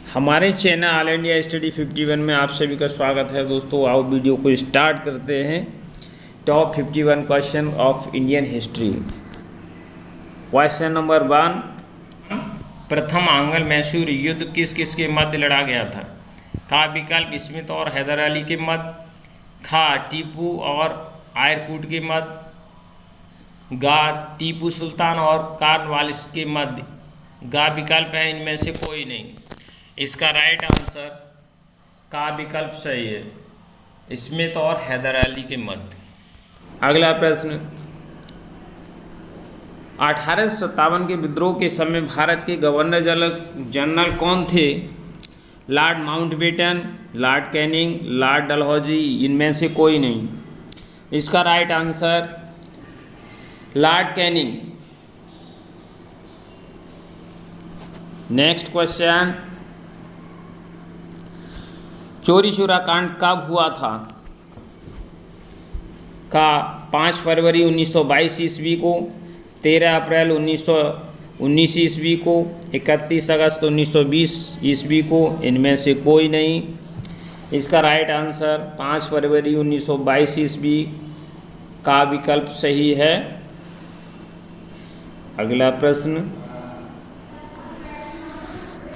हमारे channel all India study 51 में आप सभी का स्वागत है दोस्तों। आओ वीडियो को स्टार्ट करते हैं। Top 51 question of Indian history. Question number 1, प्रथम आंग्ल मैसूर युद्ध किस किस के मध्य लड़ा गया था? का विकल्प स्मिथ और हैदर अली के मध्य, खा टीपू और आयरकूट के मध्य, गा टीपू सुल्तान और कॉर्नवालिस के मध्य, गा विकल्प है इनमें से कोई नहीं। इसका राइट आंसर का विकल्प सही है, स्मिथ और हैदर अली के मध्य। अगला प्रश्न, 1857 के विद्रोह के समय भारत के गवर्नर जनरल कौन थे? Lord Mountbatten, Lord Canning, Lord Dalhousie, इनमें से कोई नहीं। इसका right answer Lord Canning. Next question, Chauri Chaura कांड कब हुआ था? का 5 फरवरी 1922 ईस्वी को, 13 अप्रैल 1919 ईस्वी को, 31 अगस्त 1920 ईस्वी को, इनमें से कोई नहीं। इसका राइट आंसर 5 फरवरी 1922 ईस्वी का विकल्प सही है। अगला प्रश्न,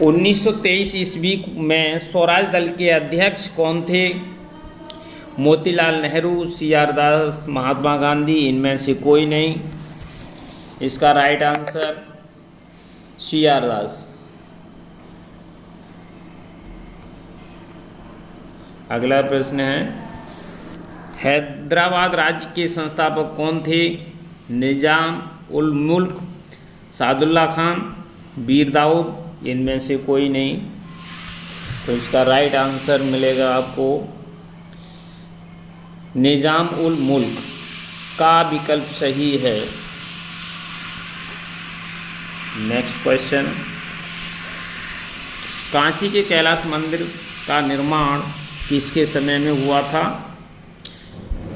1923 ईस्वी में स्वराज दल के अध्यक्ष कौन थे? मोतीलाल नेहरू, CR दास, महात्मा गांधी, इनमें से कोई नहीं। इसका राइट आंसर CR दास। अगला प्रश्न है, हैदराबाद राज्य के संस्थापक कौन थे? निजाम उल मुल्क, सादुल्ला खान, वीर दाऊद, इनमें से कोई नहीं। तो इसका राइट आंसर मिलेगा आपको निजाम उल मुल्क का विकल्प सही है। नेक्स्ट क्वेश्चन, कांची के कैलाश मंदिर का निर्माण किसके समय में हुआ था?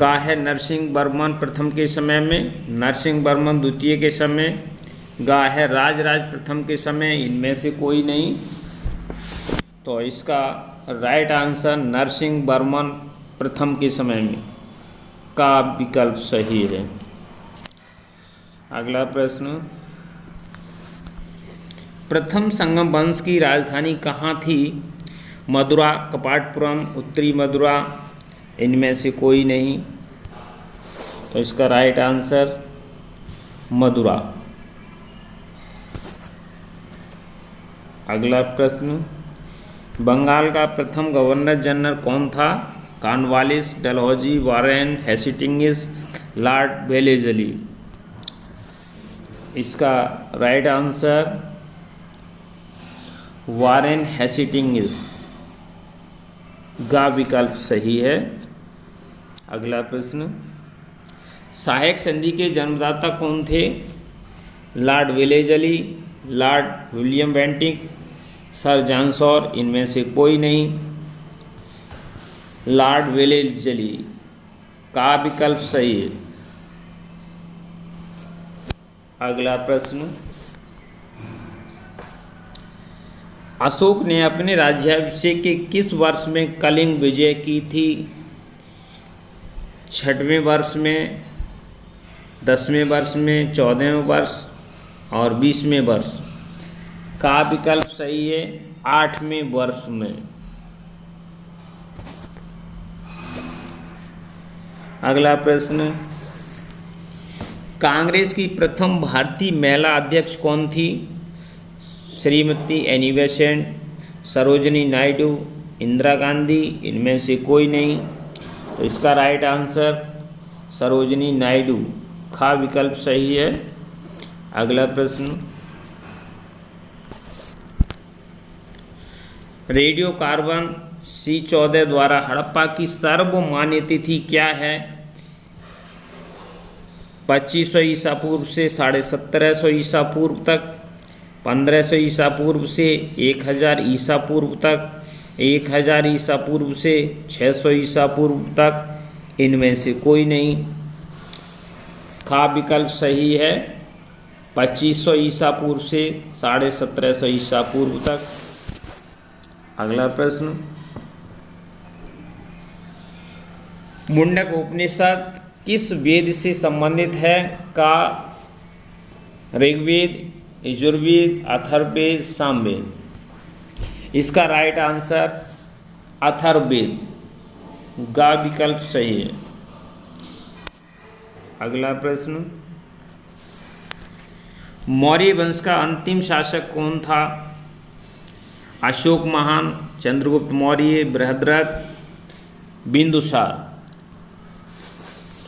का है नरसिंह वर्मन प्रथम के समय में, नरसिंह वर्मन द्वितीय के समय, गा है राजराज प्रथम के समय, इनमें से कोई नहीं। तो इसका राइट आंसर नरसिंह वर्मन प्रथम के समय में का विकल्प सही है। अगला प्रश्न, प्रथम संगम वंश की राजधानी कहाँ थी? मदुरा, कपाटपुरम, उत्तरी मदुरा, इनमें से कोई नहीं। तो इसका राइट आंसर मदुरा। अगला प्रश्न, बंगाल का प्रथम गवर्नर जनरल कौन था? Cornwallis, Dalhousie, Warren Hastings, Lord Wellesley. इसका राइट आंसर वारेन हेस्टिंग्स का विकल्प सही है। अगला प्रश्न, सहायक संधि के जन्मदाता कौन थे? Lord Wellesley, Lord William Bentinck, sir John sure, इनमें से कोई नहीं। लॉर्ड वेलेस्ली का विकल्प सही है। अगला प्रश्न, अशोक ने अपने राज्याभिषेक के किस वर्ष में कलिंग विजय की थी? 6वें वर्ष में, 10वें वर्ष में, 14वें वर्ष और 20वें वर्ष। का विकल्प सही है 8वें वर्ष में। अगला प्रश्न, कांग्रेस की प्रथम भारतीय महिला अध्यक्ष कौन थी? श्रीमती एनी बेसेंट, सरोजिनी नायडू, इंदिरा गांधी, इनमें से कोई नहीं। तो इसका राइट आंसर सरोजिनी नायडू का विकल्प सही है। अगला प्रश्न, रेडियो कार्बन C14 द्वारा हड़प्पा की सार्वमान्य तिथि क्या है? 2500 ईसा पूर्व से 1750 ईसा पूर्व तक, 1500 ईसा पूर्व से 1000 ईसा पूर्व तक, 1000 ईसा पूर्व से 600 ईसा पूर्व तक, इनमें से कोई नहीं। का विकल्प सही है 2500 ईसा पूर्व से 1750 ईसा पूर्व तक। अगला प्रश्न, मुंडक उपनिषद किस वेद से संबंधित है? का ऋग्वेद, यजुर्वेद, अथर्ववेद, सामवेद। इसका राइट आंसर अथर्ववेद, गा विकल्प सही है। अगला प्रश्न, मौर्य वंश का अंतिम शासक कौन था? अशोक महान, चंद्रगुप्त मौर्य, बृहद्रथ, बिंदुसार।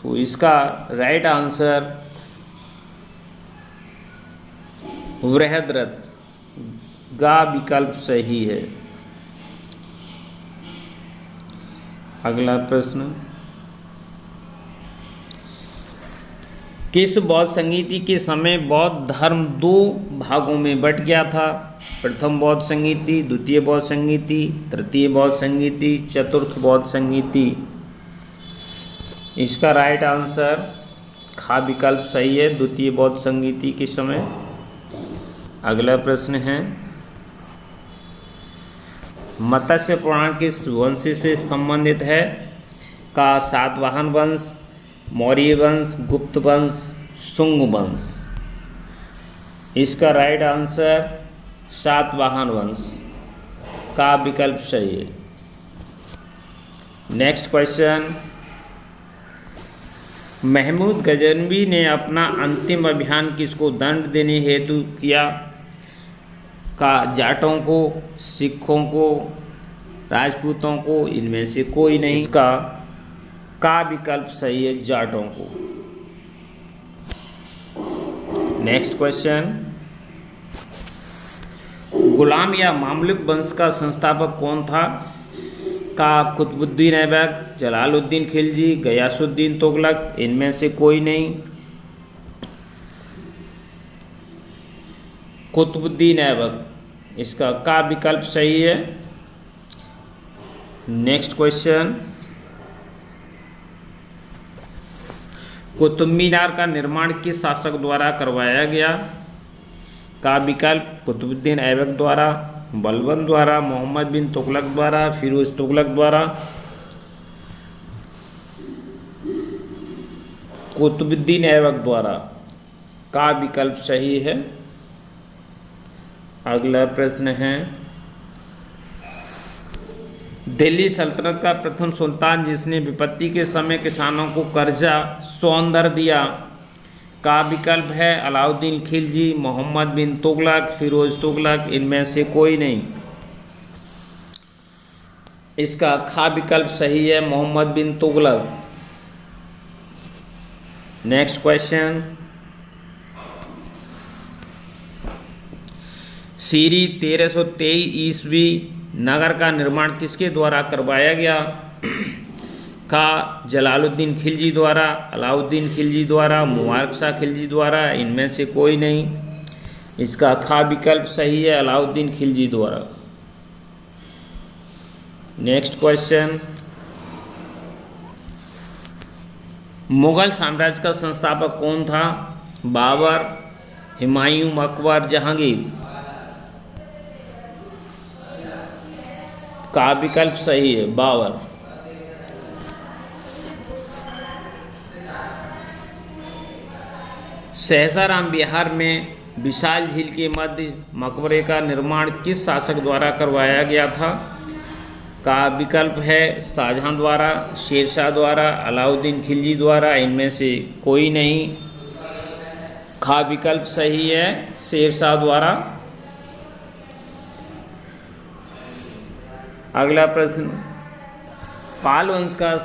तो इसका राइट आंसर बृहद्रथ, गा विकल्प सही है। अगला प्रश्न, किस बौद्ध संगीति के समय बौद्ध धर्म दो भागों में बट गया था? प्रथम बौद्ध संगीति, द्वितीय बौद्ध संगीति, तृतीय बौद्ध संगीति, चतुर्थ बौद्ध संगीति। इसका राइट आंसर खा विकल्प सही है, द्वितीय बौद्ध संगीति के समय। अगला प्रश्न है, मत्स्य पुराण किस वंश से संबंधित है? का सातवाहन वंश, मौर्य वंश, गुप्त वंश, शुंग वंश। इसका राइट आंसर सातवाहन वंश, का विकल्प सही है। नेक्स्ट क्वेश्चन, महमूद गजनवी ने अपना अंतिम अभियान किसको दंड देने हेतु किया? का जाटों को, सिखों को, राजपूतों को, इनमें से कोई नहीं। इसका का विकल्प सही है, जाटों को। नेक्स्ट क्वेश्चन, गुलाम या मामलुक वंश का संस्थापक कौन था? का कुतुबुद्दीन ऐबक, जलालुद्दीन खिलजी, गयासुद्दीन तुगलक, इनमें से कोई नहीं। कुतुबुद्दीन ऐबक, इसका का विकल्प सही है। नेक्स्ट क्वेश्चन, कुतुब मीनार का निर्माण किस शासक द्वारा करवाया गया? का विकल्प कुतुबुद्दीन ऐबक द्वारा, बलबन द्वारा, मोहम्मद बिन तुगलक द्वारा, फिरोज तुगलक द्वारा। कुतुबुद्दीन ऐबक द्वारा, का विकल्प सही है। अगला प्रश्न है, दिल्ली सल्तनत का प्रथम सुल्तान जिसने विपत्ति के समय किसानों को कर्जा सौंदर्य दिया। का विकल्प है अलाउद्दीन खिलजी, मोहम्मद बिन तुगलक, फिरोज तुगलक, इनमें से कोई नहीं। इसका खा विकल्प सही है, मोहम्मद बिन तुगलक। नेक्स्ट क्वेश्चन, सीरी 1323 ईस्वी नगर का निर्माण किसके द्वारा करवाया गया? का जलालुद्दीन खिलजी द्वारा, अलाउद्दीन खिलजी द्वारा, मुबारक शाह खिलजी द्वारा, इनमें से कोई नहीं। इसका खा विकल्प सही है, अलाउद्दीन खिलजी द्वारा। नेक्स्ट क्वेश्चन, मुगल साम्राज्य का संस्थापक कौन था? बाबर, हुमायूं, अकबर, जहांगीर। का विकल्प सही है, बाबर। सहसाराम बिहार में विशाल झील के मध्य मकबरे का निर्माण किस शासक द्वारा करवाया गया था? का विकल्प है शाहजहां द्वारा, शेरशाह द्वारा, अलाउद्दीन खिलजी द्वारा, इनमें से कोई नहीं। खा विकल्प सही है, शेरशाह द्वारा। अगला प्रश्न, पाल वंश का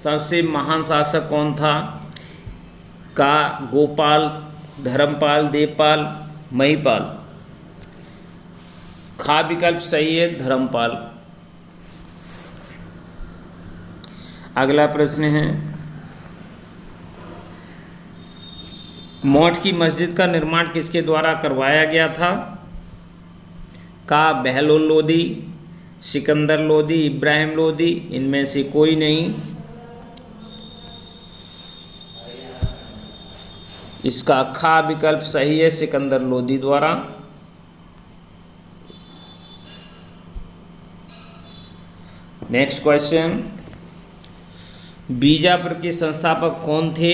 सबसे महान शासक कौन था? का गोपाल, धर्मपाल, देवपाल, महिपाल। खा विकल्प सही है, धर्मपाल। अगला प्रश्न है, मौठ की मस्जिद का निर्माण किसके द्वारा करवाया गया था? का बहलोल लोदी, सिकंदर लोदी, इब्राहिम लोदी, इनमें से कोई नहीं। इसका खा विकल्प सही है, सिकंदर लोदी द्वारा। नेक्स्ट क्वेश्चन, बीजापुर के संस्थापक कौन थे?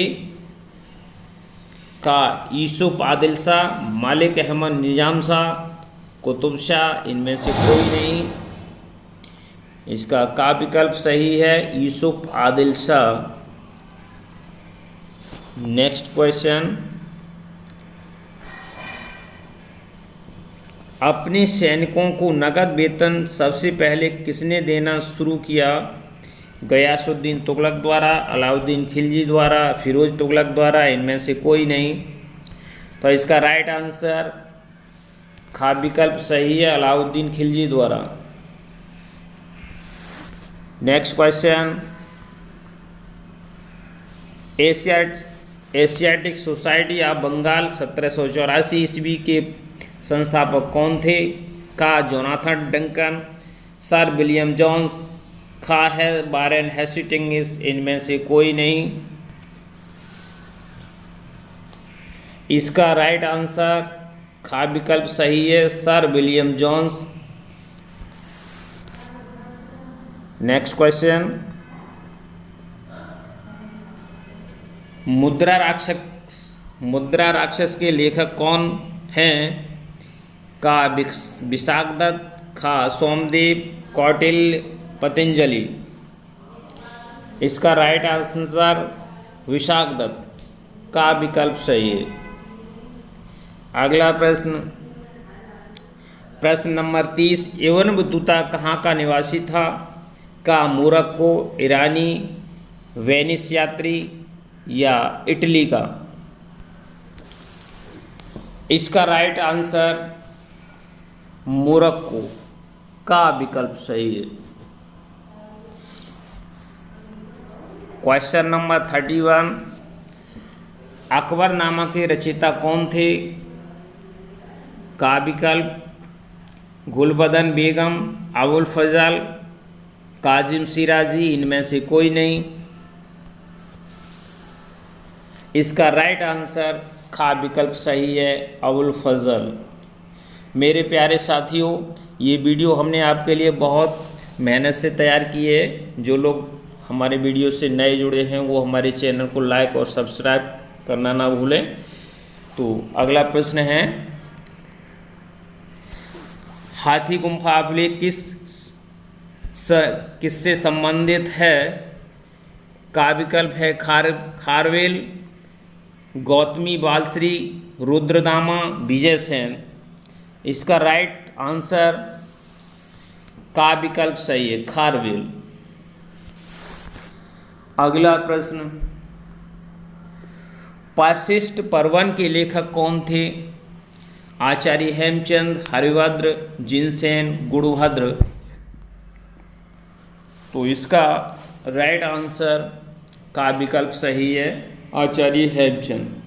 का यूसुफ आदिल शाह, मालिक अहमद निजाम शाह, कुतुब शाह, इनमें से कोई नहीं। इसका का विकल्प सही है, यूसुफ आदिल शाह। नेक्स्ट क्वेश्चन, अपने सैनिकों को नकद वेतन सबसे पहले किसने देना शुरू किया? गयासुद्दीन तुगलक द्वारा, अलाउद्दीन खिलजी द्वारा, फिरोज तुगलक द्वारा, इनमें से कोई नहीं। तो इसका राइट आंसर खा विकल्प सही है, अलाउद्दीन खिलजी द्वारा। Next question, Asiatic Society of Bengal 1784 ईस्वी के संस्थापक कौन थे? का Jonathan Duncan, sir William Jones, खा है वारेन हेस्टिंग्स, इनमें से कोई नहीं। इसका राइट आंसर खा विकल्प सही है, sir William Jones. Next question, Mudrarakshasa के लेखक कौन हैं? का विशाखदत्त, खा सोमदेव, कौटिल्य, पतंजलि। इसका राइट आंसर विशाखदत्त, का विकल्प सही है। अगला प्रश्न नंबर 30, इब्न बतूता कहाँ का निवासी था? का मोरक्को, ईरानी, वेनिस यात्री या इटली का? इसका राइट आंसर मोरक्को, का विकल्प सही है। क्वेश्चन नंबर 31, अकबरनामा के रचयिता कौन थे? का विकल्प गुलबदन बेगम, अबुल फजल, काजिम सिराजी, इनमें से कोई नहीं। इसका राइट आंसर खा विकल्प सही है, अबुल फजल। मेरे प्यारे साथियों, ये वीडियो हमने आपके लिए बहुत मेहनत से तैयार की है। जो लोग हमारे वीडियो से नए जुड़े हैं वो हमारे चैनल को लाइक और सब्सक्राइब करना ना भूलें। तो अगला प्रश्न है, हाथी गुम्फा अभिलेख किससे संबंधित है? का विकल्प है खारवेल, गौतमी बालश्री, रुद्रदामा, विजय सेन। इसका राइट आंसर का विकल्प सही है, खारवेल। अगला प्रश्न, पाशिष्ट पर्वन के लेखक कौन थे? आचार्य हेमचंद, हरिभद्र, जिनसेन, गुणभद्र। तो इसका राइट आंसर का विकल्प सही है, आचार्य हेमचंद।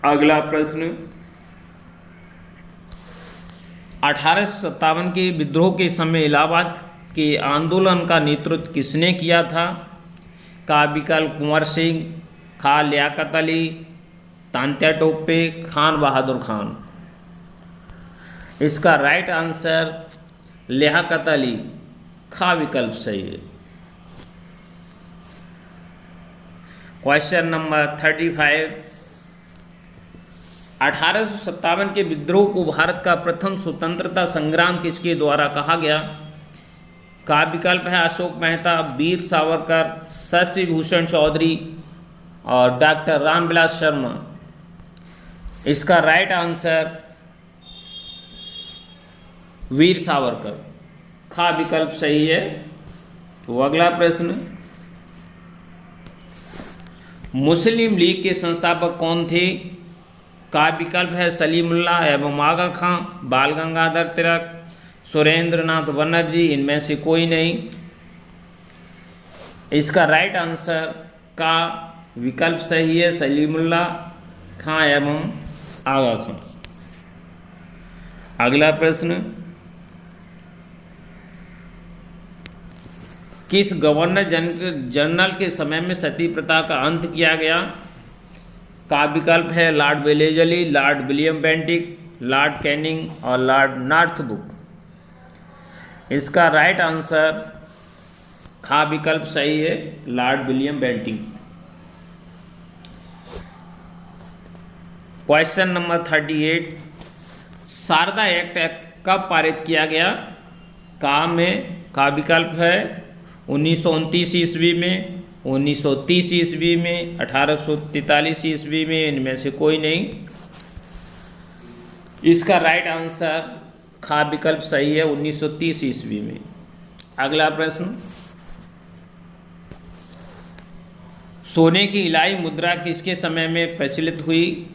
अगला प्रश्न, 1857 के विद्रोह के समय इलाहाबाद के आंदोलन का नेतृत्व किसने किया था? का विकल्प कुंवर सिंह, खा लियाकत अली, तांत्या टोपे, खान बहादुर खान। इसका राइट आंसर लियाकत अली, खा विकल्प सही है। क्वेश्चन नंबर 35, 1857 के विद्रोह को भारत का प्रथम स्वतंत्रता संग्राम किसके द्वारा कहा गया? का विकल्प है अशोक मेहता, वीर सावरकर, शशि भूषण चौधरी और डॉक्टर रामविलास शर्मा। इसका राइट आंसर वीर सावरकर, खा विकल्प सही है। तो अगला प्रश्न, मुस्लिम लीग के संस्थापक कौन थे? का विकल्प है सलीमुल्लाह एवं आगा खां, बाल गंगाधर तिलक, सुरेंद्र नाथ बनर्जी, इनमें से कोई नहीं। इसका राइट आंसर का विकल्प सही है, सलीमुल्लाह खां एवं आगा खां। अगला प्रश्न, किस गवर्नर जनरल के समय में सती प्रथा का अंत किया गया? का विकल्प है lord Wellesley, lord William Bentinck, lord Canning और लॉर्ड नॉर्थब्रुक। इसका राइट आंसर खा विकल्प सही है, lord William Bentinck. Question number 38, Sarda act कब पारित किया गया? का विकल्प है 1929 ईस्वी में, 1930 ईस्वी में, 1843 ईस्वी में, इनमें से कोई नहीं। इसका राइट आंसर खा विकल्प सही है, 1930 ईस्वी में। अगला प्रश्न, सोने की इलाई मुद्रा किसके समय में प्रचलित हुई?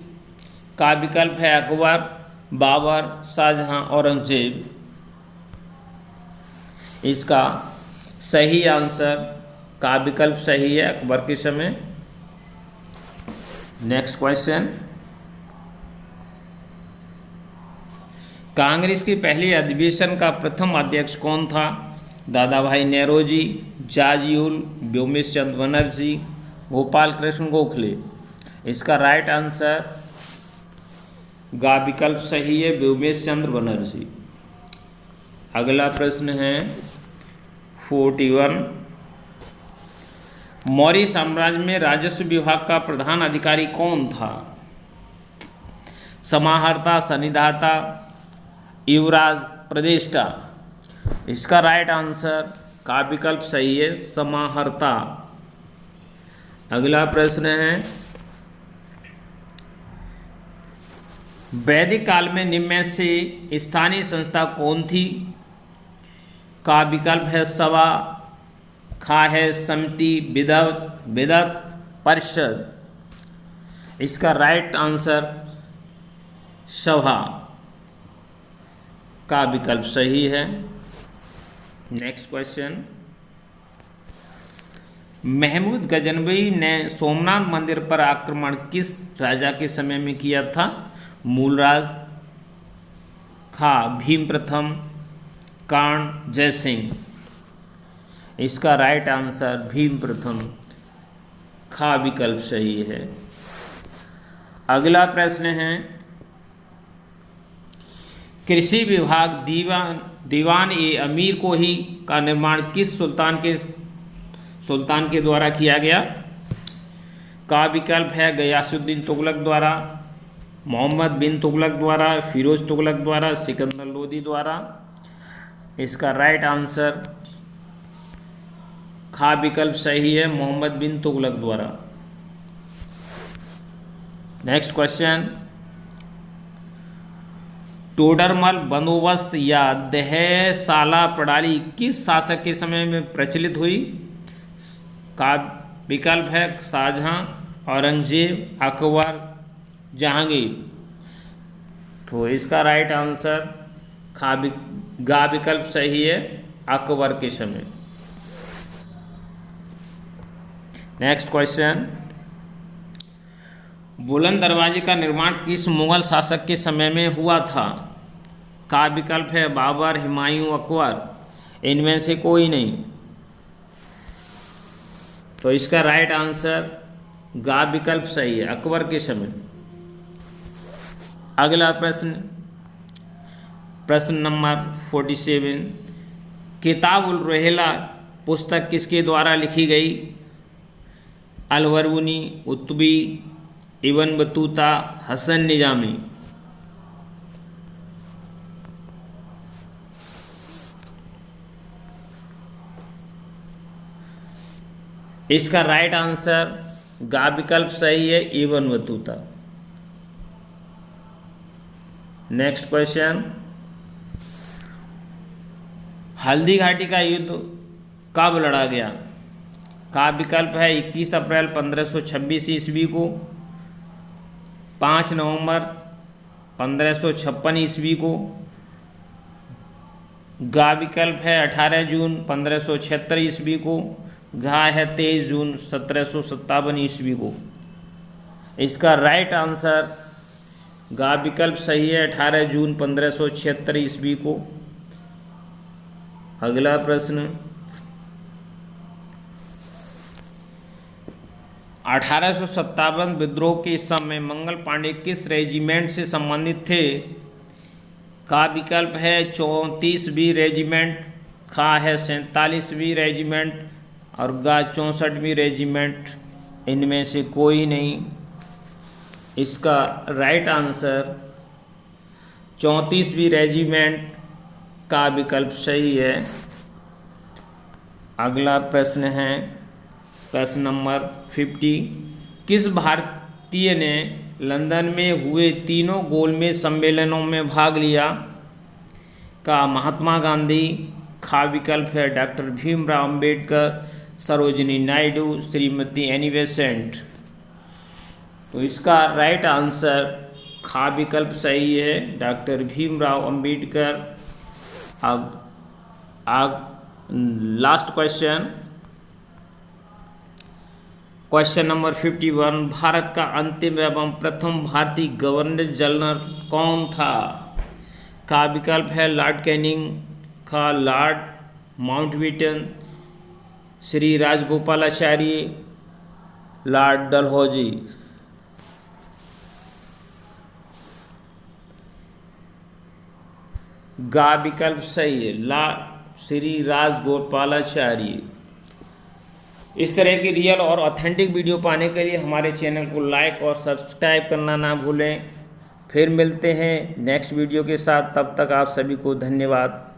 का विकल्प है अकबर, बाबर, शाहजहां, औरंगजेब। इसका सही आंसर का विकल्प सही है, अकबर के समय। नेक्स्ट क्वेश्चन, कांग्रेस की पहली अधिवेशन का प्रथम अध्यक्ष कौन था? दादा भाई नेरोजी, जार्ज, व्योमेश चंद्र बनर्जी, गोपाल कृष्ण गोखले। इसका राइट आंसर गा विकल्प सही है, व्योमेश चंद्र बनर्जी। अगला प्रश्न है 41, मौर्य साम्राज्य में राजस्व विभाग का प्रधान अधिकारी कौन था? समाहर्ता, सन्निधाता, युवराज, प्रदेष्टा। इसका राइट आंसर का विकल्प सही है, समाहर्ता। अगला प्रश्न है, वैदिक काल में निम्न में से स्थानीय संस्था कौन थी? का विकल्प है सभा, खा है समिति, विदत, परिषद। इसका राइट आंसर सभा का विकल्प सही है। नेक्स्ट क्वेश्चन, महमूद गजनवी ने सोमनाथ मंदिर पर आक्रमण किस राजा के समय में किया था? मूलराज, खा भीम प्रथम, कर्ण, जय सिंह। इसका राइट आंसर भीम प्रथम, खा विकल्प सही है। अगला प्रश्न है, कृषि विभाग दीवान ए अमीर को ही का निर्माण किस सुल्तान के द्वारा किया गया? का विकल्प है गयासुद्दीन तुगलक द्वारा, मोहम्मद बिन तुगलक द्वारा, फिरोज तुगलक द्वारा, सिकंदर लोदी द्वारा। इसका राइट आंसर खा विकल्प सही है, मोहम्मद बिन तुगलक द्वारा। नेक्स्ट क्वेश्चन, टोडरमल बंदोबस्त या दहशाला प्रणाली किस शासक के समय में प्रचलित हुई? का विकल्प है शाहजहां, औरंगजेब, अकबर, जहांगीर। तो इसका राइट आंसर गा विकल्प सही है, अकबर के समय। नेक्स्ट क्वेश्चन, बुलंद दरवाजे का निर्माण किस मुगल शासक के समय में हुआ था? का विकल्प है बाबर, हुमायूं, अकबर। इनमें से कोई नहीं। तो इसका राइट आंसर गा विकल्प सही है, अकबर के समय। अगला प्रश्न, प्रश्न नंबर 47, किताबुल रोहेला पुस्तक किसके द्वारा लिखी गई? Al-Biruni, उत्बी, Ibn Battuta, Hasan Nizami. इसका राइट आंसर गा विकल्प सही है, Ibn Battuta. Next question, Haldi Ghati का युद्ध कब लड़ा गया? का विकल्प है 21 अप्रैल 1526 ईस्वी को, 5 नवंबर 1556 ईस्वी को। गा विकल्प है 18 जून 1576 ईस्वी को। घा है 23 जून 1757 ईस्वी को। इसका राइट आंसर गा विकल्प सही है, 18 जून 1576 ईस्वी को। अगला प्रश्न, 1857 विद्रोह के समय मंगल पांडे किस रेजिमेंट से संबंधित थे? का विकल्प है 34वीं रेजिमेंट, खा है 47वीं रेजिमेंट और गा 64वीं रेजिमेंट, इनमें से कोई नहीं। इसका राइट आंसर 34वीं रेजिमेंट का विकल्प सही है। अगला प्रश्न है प्रश्न नंबर 50। किस भारतीय ने लंदन में हुए तीनों गोलमेज सम्मेलनों में भाग लिया? का महात्मा गांधी, खा विकल्प है doctor Bhimrao Ambedkar, Sarojini Naidu, Shrimati Annie Besant. तो इसका राइट आंसर खा विकल्प सही है, डॉक्टर भीमराव अंबेडकर। अब लास्ट क्वेश्चन नंबर 51। भारत का अंतिम एवं प्रथम भारतीय गवर्नर जनरल कौन था? का विकल्प है लॉर्ड कैनिंग, का Lord Mountbatten, Shri Rajagopalachari, Lord Dalhousie. गा विकल्प सही है, श्री राजगोपालाचारी। इस तरह की रियल और ऑथेंटिक वीडियो पाने के लिए हमारे चैनल को लाइक और सब्सक्राइब करना ना भूलें। फिर मिलते हैं नेक्स्ट वीडियो के साथ, तब तक आप सभी को धन्यवाद।